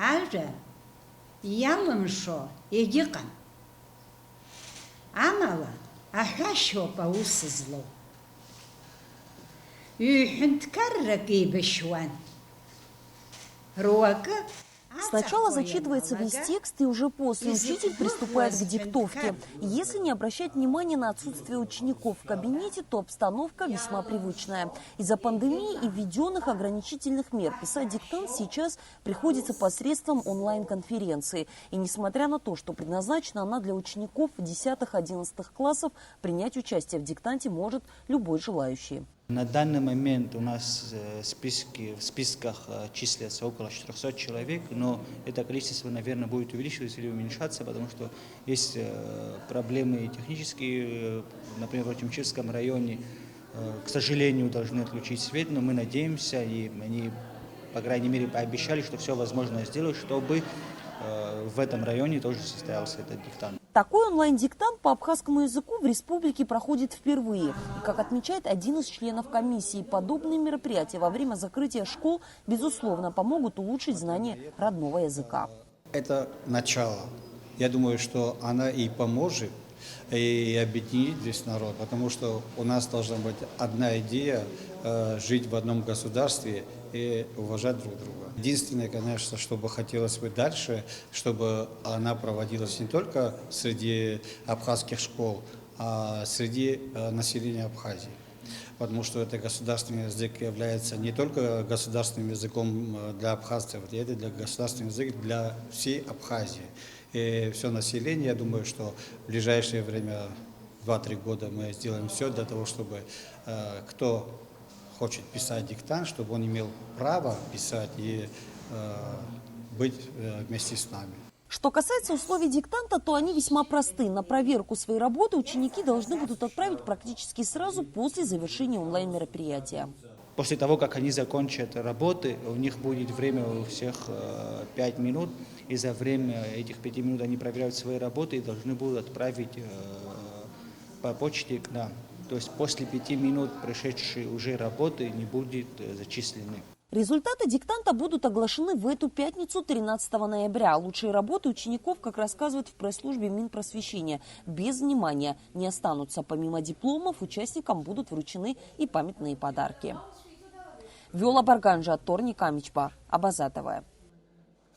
ара иалымшо егьыҟам. Амала аҳәашьоуп аус злоу. Ҩ-ҳәынҭқаррак еибашьуан. Руакы Сначала зачитывается весь текст, и уже после учитель приступает к диктовке. Если не обращать внимания на отсутствие учеников в кабинете, то обстановка весьма привычная. Из-за пандемии и введенных ограничительных мер писать диктант сейчас приходится посредством онлайн-конференции. И несмотря на то, что предназначена она для учеников 10-11 классов, принять участие в диктанте может любой желающий. На данный момент у нас в списках числятся около 400 человек, но это количество, наверное, будет увеличиваться или уменьшаться, потому что есть проблемы технические. Например, в Тимчевском районе, к сожалению, должны отключить свет, но мы надеемся, и они, по крайней мере, пообещали, что все возможное сделают, чтобы в этом районе тоже состоялся этот диктант. Такой онлайн-диктант по абхазскому языку в республике проходит впервые. И, как отмечает один из членов комиссии, подобные мероприятия во время закрытия школ, безусловно, помогут улучшить знание родного языка. Это начало. Я думаю, что она и поможет, и объединить весь народ, потому что у нас должна быть одна идея жить в одном государстве и уважать друг друга. Единственное, конечно, что бы хотелось бы дальше, чтобы она проводилась не только среди абхазских школ, а среди населения Абхазии. Потому что это государственный язык является не только государственным языком для абхазцев, это для государственного языка для всей Абхазии. И все население, я думаю, что в ближайшее время, 2-3 года, мы сделаем все для того, чтобы кто хочет писать диктант, чтобы он имел право писать и быть вместе с нами. Что касается условий диктанта, то они весьма просты. На проверку своей работы ученики должны будут отправить практически сразу после завершения онлайн-мероприятия. После того, как они закончат работы, у них будет время у всех 5 минут. И за время этих 5 минут они проверяют свои работы и должны будут отправить по почте к нам. То есть после 5 минут прошедшие уже работы не будут зачислены. Результаты диктанта будут оглашены в эту пятницу, 13 ноября. Лучшие работы учеников, как рассказывают в пресс-службе Минпросвещения, без внимания не останутся. Помимо дипломов, участникам будут вручены и памятные подарки. Виола Барганжа, Торни Камичба, Абазатова.